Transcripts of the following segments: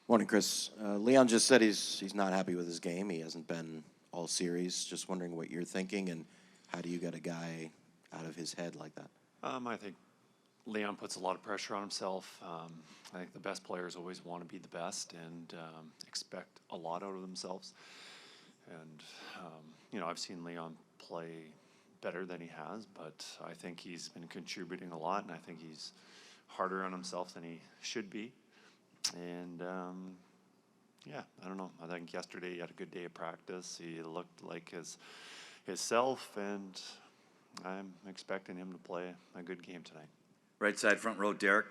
Morning, Kris. Leon just said he's not happy with his game. He hasn't been all series. Just wondering what you're thinking and how do you get a guy out of his head like that? I think Leon puts a lot of pressure on himself. I think the best players always want to be the best and expect a lot out of themselves. And, I've seen Leon play better than he has, but I think he's been contributing a lot, and I think he's harder on himself than he should be. And, I don't know. I think yesterday he had a good day of practice. He looked like his self, and I'm expecting him to play a good game tonight. Right side, front row, Derek.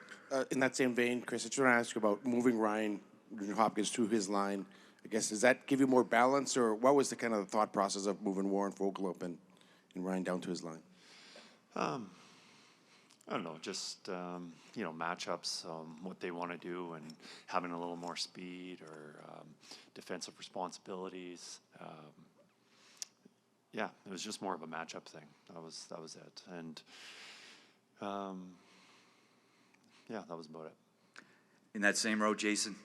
In that same vein, Kris, I just want to ask you about moving Ryan Hopkins to his line. I guess, does that give you more balance, or what was the kind of thought process of moving Warren Fogle up and Ryan down to his line? I don't know, just, matchups, what they want to do, and having a little more speed or defensive responsibilities. It was just more of a matchup thing. That was it. And, that was about it. In that same row, Jason.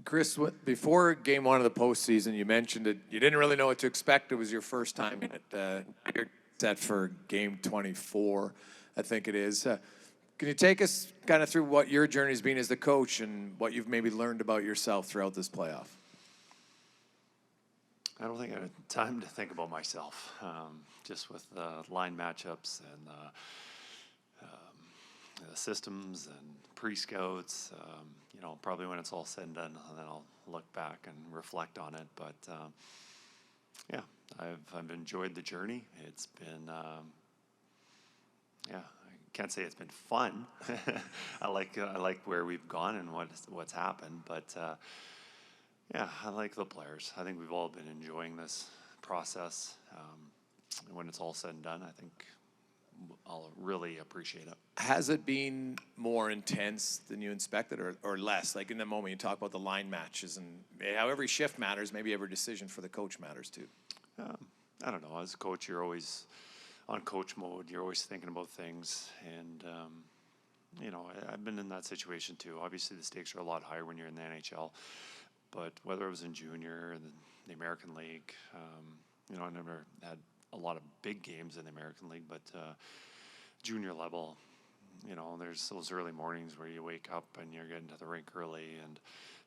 Kris, before Game 1 of the postseason, you mentioned it. You didn't really know what to expect. It was your first time in it. You're set for Game 24, I think it is. Can you take us kind of through what your journey's been as the coach and what you've maybe learned about yourself throughout this playoff? I don't think I had time to think about myself, just with the line matchups and the systems and pre-scouts. Probably when it's all said and done, and then I'll look back and reflect on it. But I've enjoyed the journey. It's been I can't say it's been fun. I like where we've gone and what's happened. But I like the players. I think we've all been enjoying this process. And when it's all said and done, I think I'll really appreciate it. Has it been more intense than you expected or less? Like in the moment you talk about the line matches and how every shift matters, maybe every decision for the coach matters too. I don't know. As a coach, you're always on coach mode. You're always thinking about things. And, I've been in that situation too. Obviously, the stakes are a lot higher when you're in the NHL. But whether it was in junior and the American League, I never had a lot of big games in the American League, but junior level, there's those early mornings where you wake up and you're getting to the rink early and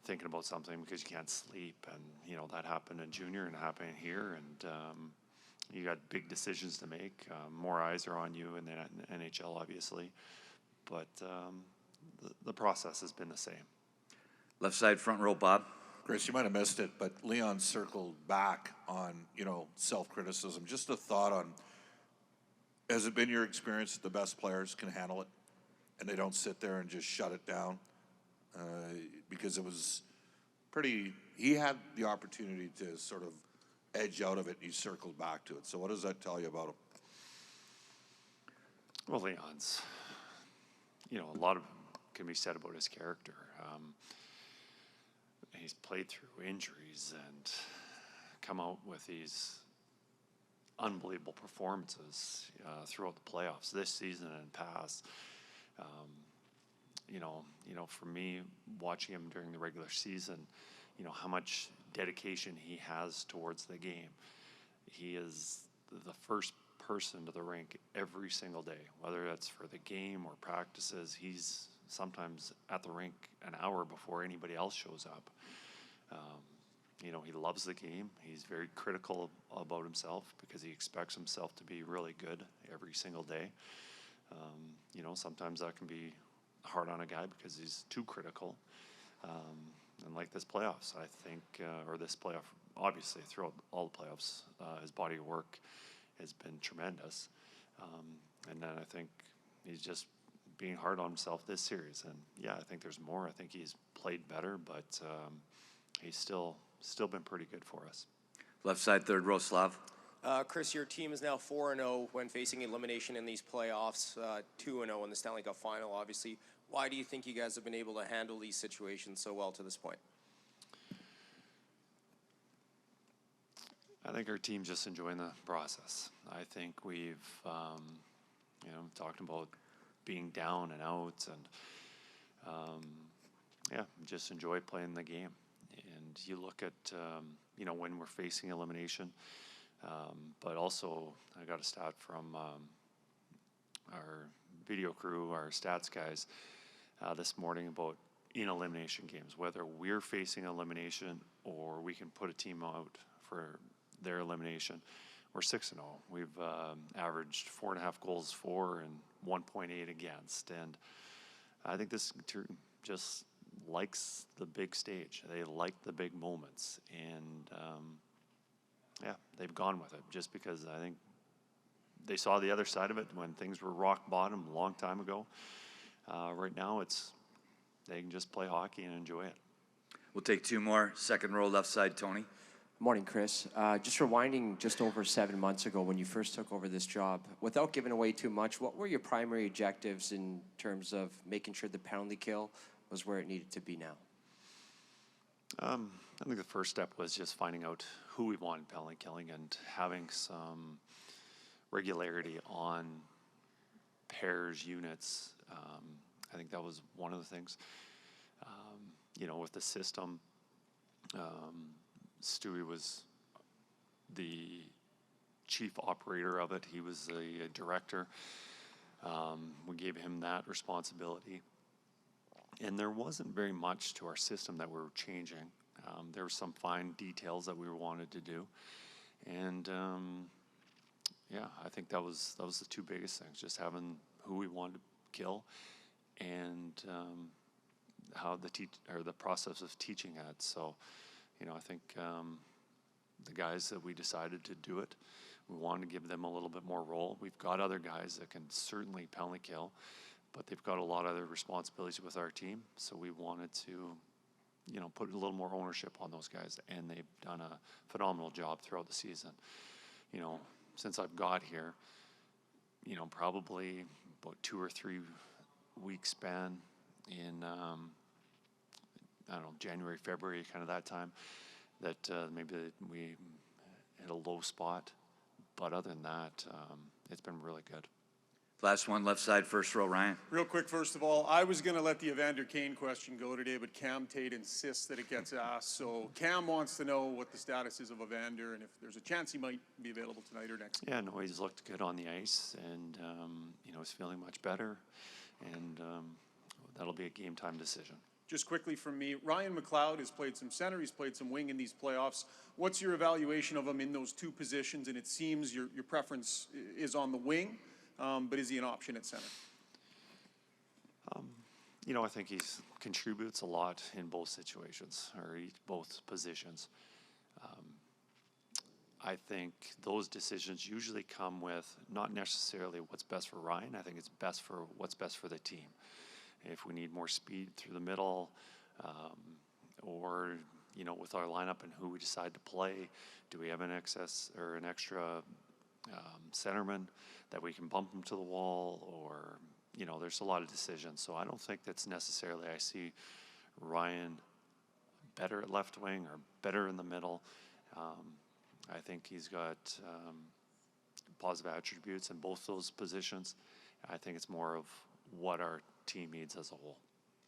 thinking about something because you can't sleep. And, that happened in junior and happened here. And you got big decisions to make. More eyes are on you in the NHL, obviously. But the process has been the same. Left side, front row, Bob. Kris, you might have missed it, but Leon circled back on, self-criticism. Just a thought on, has it been your experience that the best players can handle it and they don't sit there and just shut it down? Because it was he had the opportunity to sort of edge out of it and he circled back to it. So what does that tell you about him? Well, Leon's, a lot of can be said about his character. He's played through injuries and come out with these unbelievable performances throughout the playoffs this season and past. For me, watching him during the regular season, how much dedication he has towards the game. He is the first person to the rink every single day, whether that's for the game or practices. He's sometimes at the rink an hour before anybody else shows up. He loves the game. He's very critical about himself because he expects himself to be really good every single day. Sometimes that can be hard on a guy because he's too critical. And like this playoffs, I think, or this playoff, obviously throughout all the playoffs, his body of work has been tremendous. And then I think he's just being hard on himself this series. And I think there's more. I think he's played better, but he's still been pretty good for us. Left side, third row, Slav. Kris, your team is now 4-0 when facing elimination in these playoffs, 2-0 in the Stanley Cup final, obviously. Why do you think you guys have been able to handle these situations so well to this point? I think our team's just enjoying the process. I think we've, talked about being down and out and yeah, just enjoy playing the game. And you look at, you know, when we're facing elimination, but also I got a stat from our video crew, our stats guys, this morning about in elimination games, whether we're facing elimination or we can put a team out for their elimination. We're 6-0. We've averaged 4.5 goals for and 1.8 against. And I think this just likes the big stage. They like the big moments. And yeah, they've gone with it just because I think they saw the other side of it when things were rock bottom a long time ago. Right now, they can just play hockey and enjoy it. We'll take two more. Second row, left side, Tony. Morning, Kris. Just rewinding just over 7 months ago when you first took over this job, without giving away too much, what were your primary objectives in terms of making sure the penalty kill was where it needed to be now? I think the first step was just finding out who we wanted penalty killing and having some regularity on pairs, units. I think that was one of the things. You know, with the system, Stewie was the chief operator of it. He was the director. We gave him that responsibility. And there wasn't very much to our system that we were changing. There were some fine details that we wanted to do. And yeah, I think that was the two biggest things, just having who we wanted to kill and how the process of teaching it. So, you know, I think the guys that we decided to do it, we wanted to give them a little bit more role. We've got other guys that can certainly penalty kill, but they've got a lot of other responsibilities with our team. So we wanted to, you know, put a little more ownership on those guys, and they've done a phenomenal job throughout the season. You know, since I've got here, you know, probably about 2 or 3 week span in, I don't know, January, February, kind of that time, that maybe we hit a low spot. But other than that, it's been really good. Last one, left side, first row, Ryan. Real quick, first of all, I was going to let the Evander Kane question go today, but Cam Tate insists that it gets asked. So Cam wants to know what the status is of Evander and if there's a chance he might be available tonight or next. Yeah, no, he's looked good on the ice, and you know, he's feeling much better, and that'll be a game time decision. Just quickly from me, Ryan McLeod has played some center, he's played some wing in these playoffs. What's your evaluation of him in those two positions? And it seems your preference is on the wing, but is he an option at center? You know, I think he contributes a lot in both situations, or both positions. I think those decisions usually come with not necessarily what's best for Ryan. I think it's best for what's best for the team. If we need more speed through the middle, or, you know, with our lineup and who we decide to play, do we have an excess or an extra centerman that we can bump him to the wall, or, you know, there's a lot of decisions. So I don't think that's necessarily, I see Ryan better at left wing or better in the middle. I think he's got positive attributes in both those positions. I think it's more of what our team needs as a whole.